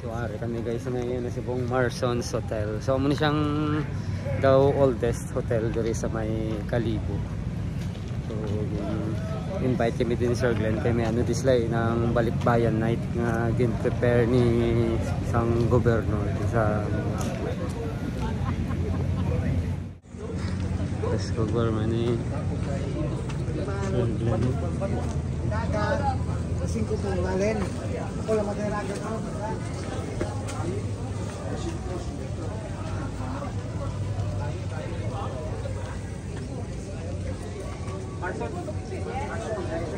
So ari kami guys ngayon sa Bong Marsons Hotel. So muna siyang daw oldest hotel diri sa may Kalibo. So invite kami din Sir Glenn kay may ano dislay ng balikbayan night nga gin-prepare ni isang gobernador sa Let's go government ni Sir Glenn. Singko po malen. Ako lang matiragan ako.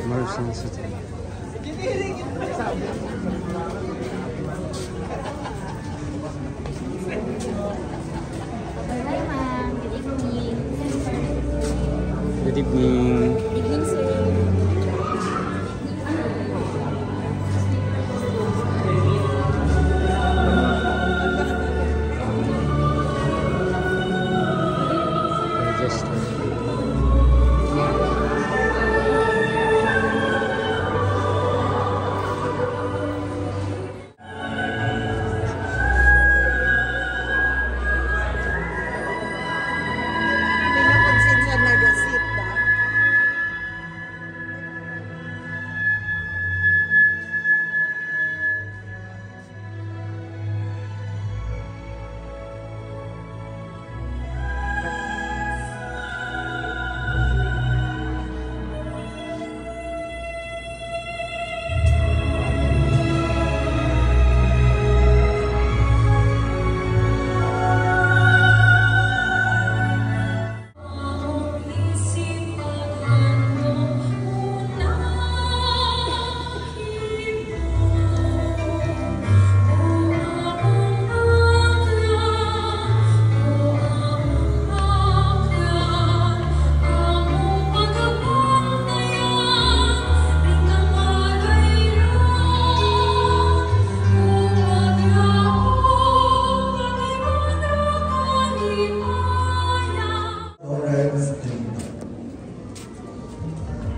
Marsons Hotel. Hi ma'am, good evening. Good evening. Good evening sir.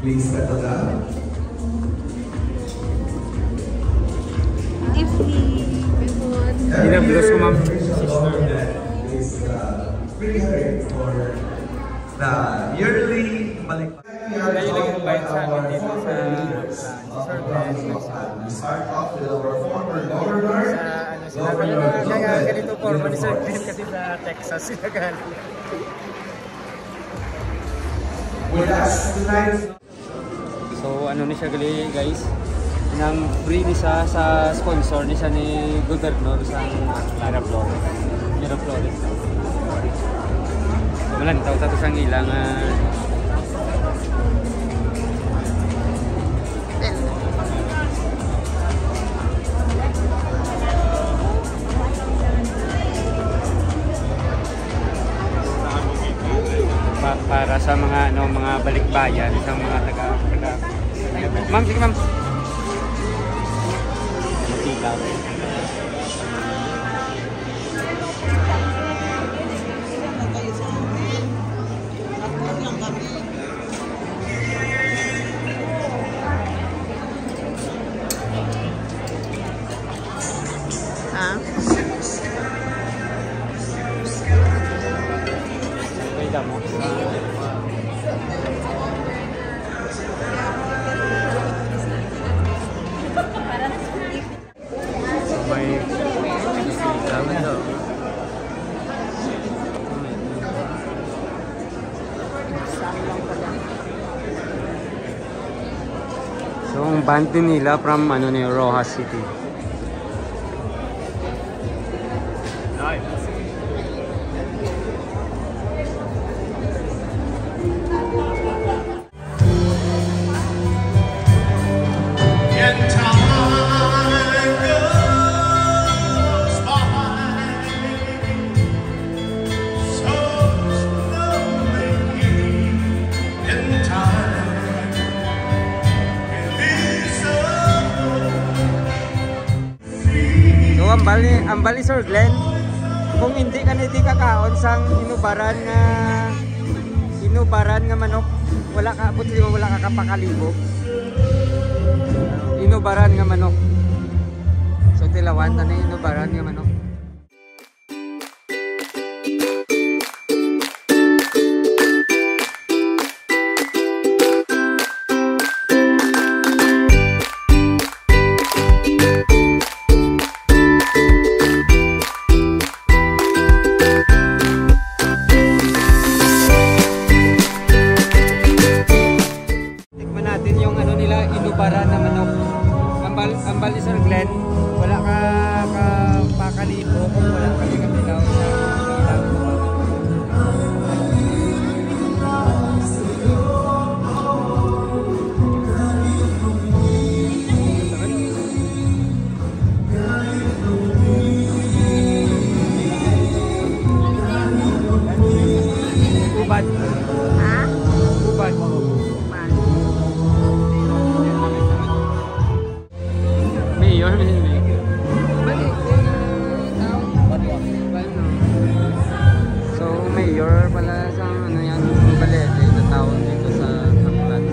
Please settle down. Binablos ko ma'am. Is preparing for the yearly balikbayan. We start off with our former governor. Ganito forma ni Sir Glenn kasi sa Texas sila galing. With us tonight. So ano ni siya gali guys, nang free ni siya sa sponsor ni siya ni Gobernador sa Miraflores. Malang tao sa isang ilang para sa mga mga balikbayan sa mga taga Ma'am, sige ma'am. Makita. Wait mo. So ang band nila from ni Rojas City. Ang bali Sir Glenn, kung hindi ka kakaon sang inubaran nga manok, wala ka buti mo wala ka kapakalibo. Inubaran nga manok. So Tilawan, ano yung inubaran yung ano. Inubaran na manok. Ambal ni Sir Glenn, wala ka pakalibo kung wala ka katilaw sa ilaw. Ubad. Ha? Ubad. Mayor, so mayor pala sa ano yan, Balete, na taon dito sa Aklan.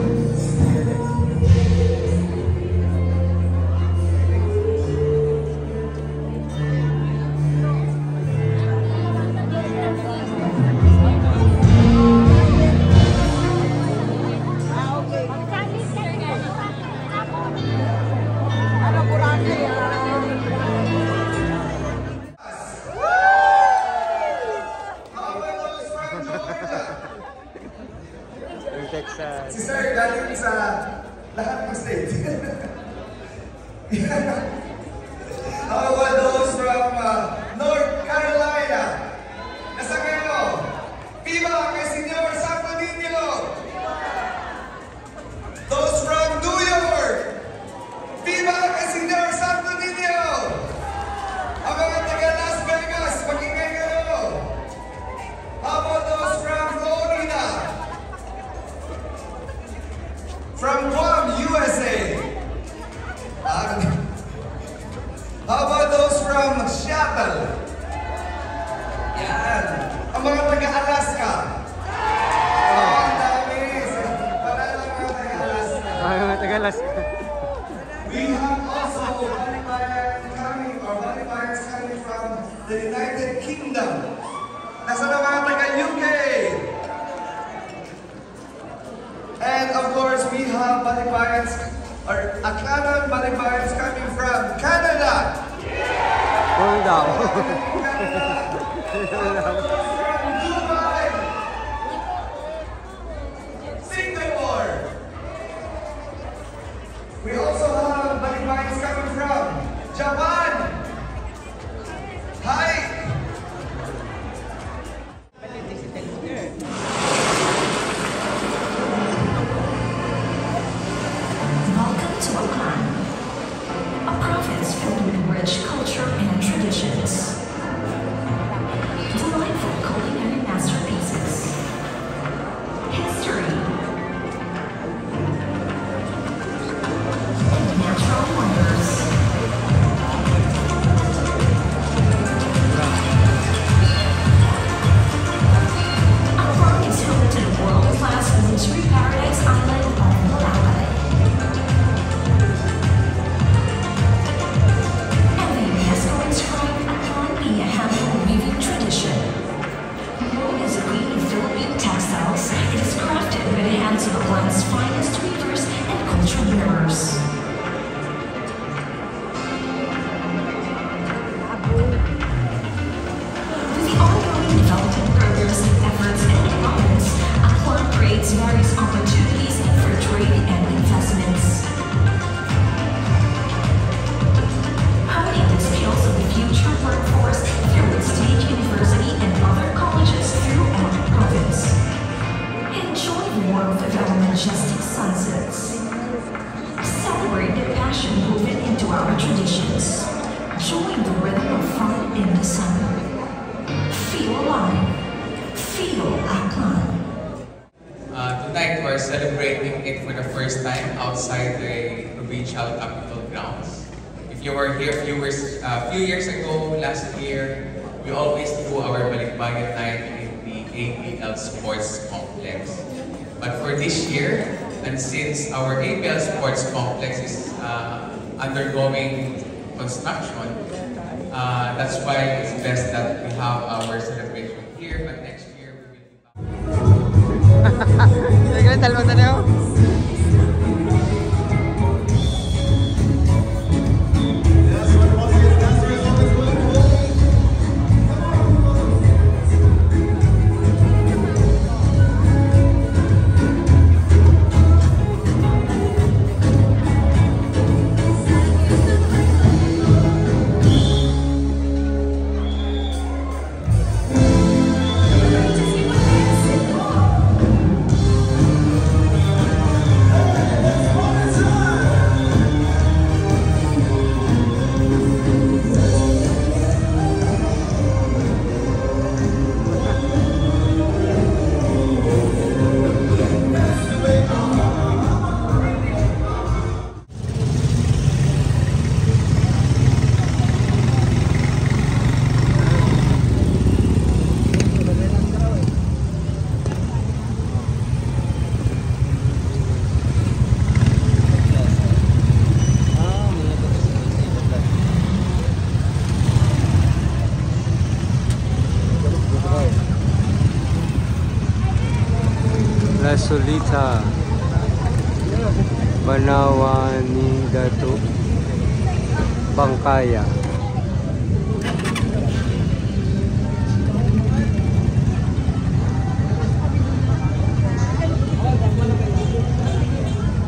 Texas. Si Sir galing sa lahat ng state. How about those from North Carolina? Nasa kayo? Viva kay Senyor Santo Niño! Those from New York! Viva kay Senyor Santo Niño! Ang mga taga Las Vegas, pakinggan kayo! How about those from Florida? From Guam, USA. How about those from Seattle? Yan. Ang mga taga-Alaska. Oh, ang dami. Para lang mga taga-Alaska. Mga taga-Alaska. We have also volunteers coming from the United Kingdom. Nasa na mga taga-UK. And of course, we have balikbayans or Aklanon balikbayans coming from Canada. Hold on. From Dubai, Singapore. We also have balikbayans coming from Japan. Hi. Welcome to Aklan, a province filled with rich culture and traditions. Delightful culinary masterpieces. History. And natural wonders. Aklan is home to the world-class luxury paradise island of Boracay. And the UNESCO inscribed Aklan via handloom weaving tradition. Known as a queen of Philippine textiles, it is crafted by the hands of Aklan's finest weavers and culture bearers. With the ongoing development programs, efforts, and developments, Aklan creates various opportunities for trade and investments. Honing the skills of the future workforce through its State University and other colleges throughout the province. Enjoy the world of our majestic sunsets. Celebrate the passion woven into our traditions. Join the rhythm of fun in the sun. Feel alive. Feel Aklan. Tonight we're celebrating it for the first time outside the provincial capital grounds. If you were here a few years ago, last year, we always do our Balikbayan night in the ABL Sports Complex. But for this year, and since our ABL Sports Complex is undergoing construction. That's why it's best that we have our celebration here, but next year we will be back. La Solita, Banawan ni Dato, Bangkaya.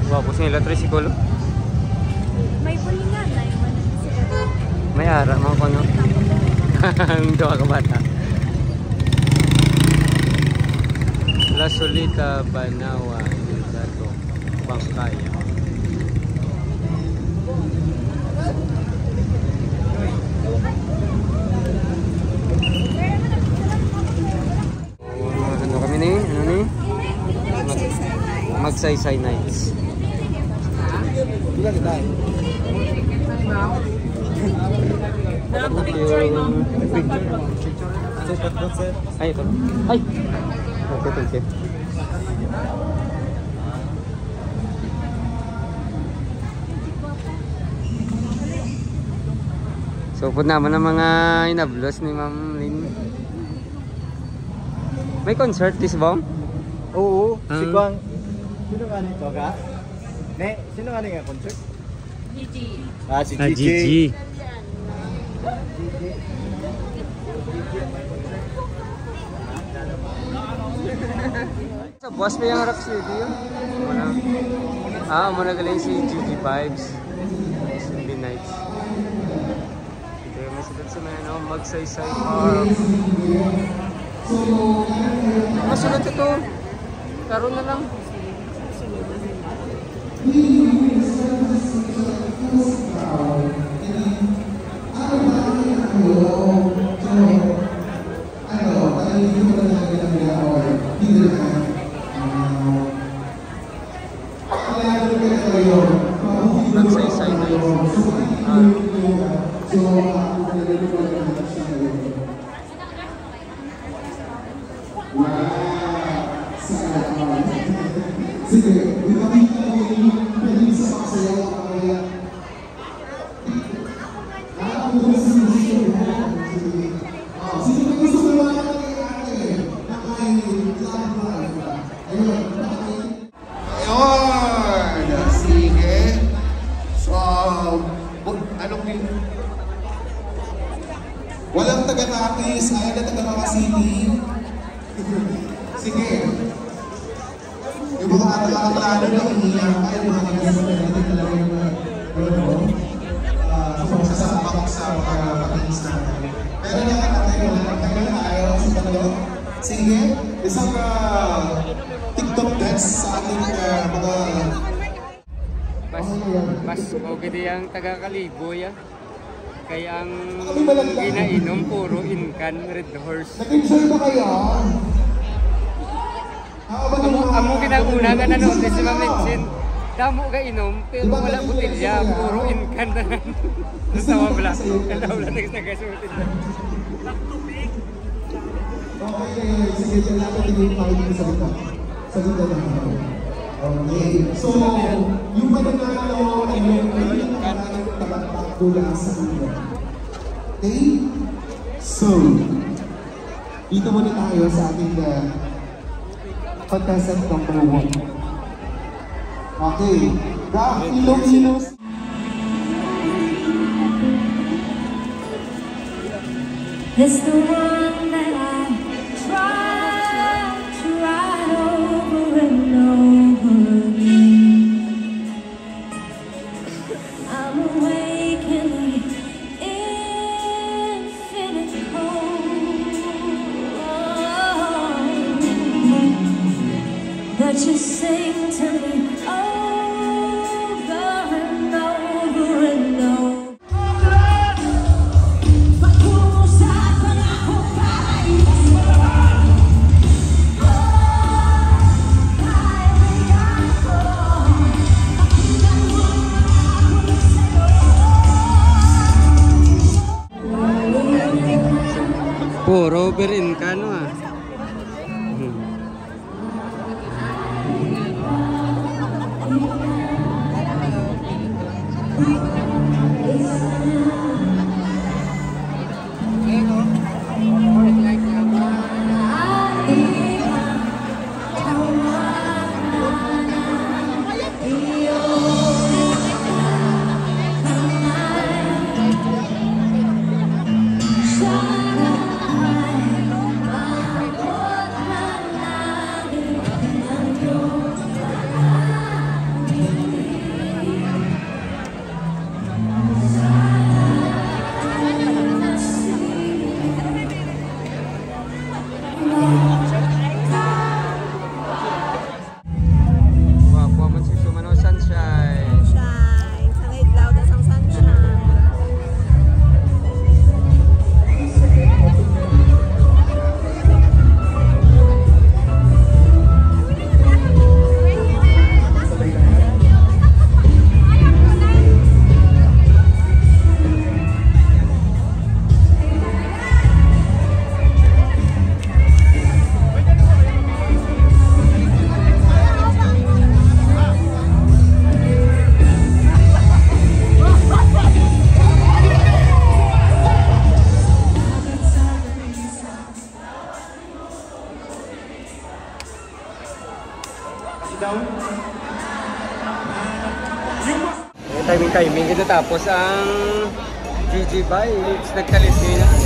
Wapos nila tricycle. May pulingan na yung May ara mga kono. Ang doa ka bata. La Solita, Banawan ni Dato, Bangkaya. Ano kami ni? Ano ni? Magsaysay Nights. Ay, ito. Ay! Okay, thank you. So, pud naman ang mga inablos ni Ma'am Lynn. May concert this bong? Oo, si Kwang. Sino nga nito ka? Ne, sino nga nga concert? Gigi. Ah, si Ah, Gigi. Gigi. Sa buwas pa yung Rock City yun? Muna galing si Gigi Vibes. Sunday nights. Ito yung masunod sa mga Magsaysay Park. Masunod ito. Karoon na lang. Magsaysay Nights. Sige, ipakita ko yung pwedeng sa pagsayaw ang kaya. Ako ko sa musik ko. Sige, kung gusto ko mga ate, nakain, ayun, sige. So, anong walang taga-Nakis, ayaw na taga-Makasini. Sige. Yung mga anak-anak na umiiyak ay mga nagsasabi natin talaga yung sasabak sa mga pakinis natin. Pero nakakatayo na tayo sa panalo. Sige, isang TikTok dance sa ating mga... Mas okay ang taga-Kalibo yan. Kaya ang ginainom puro Incan Red Horse. Nag-enjoy ba kayo? Amo kinaguna ka na noon kasi ma-mention. Damo ka inom pero wala butilya. Puro Incan na lang. Nasawa wala. Kanda wala nagsagasumutin na. Okay, sige, dapat tingin pa rin sa gita. Sa gita na. Okay, so yung mananalo ay yung tabat mula sa inyo. Okay? So, dito muna tayo sa ating contestant number 1. Okay. The Iloilo. It's the one that I try to write over and over again. I'm awake in the infinite cold that you sing to me over and over and over. Puro berin ka no ah. Timing kita tapos ang GG Vibes nagkalit ngayon.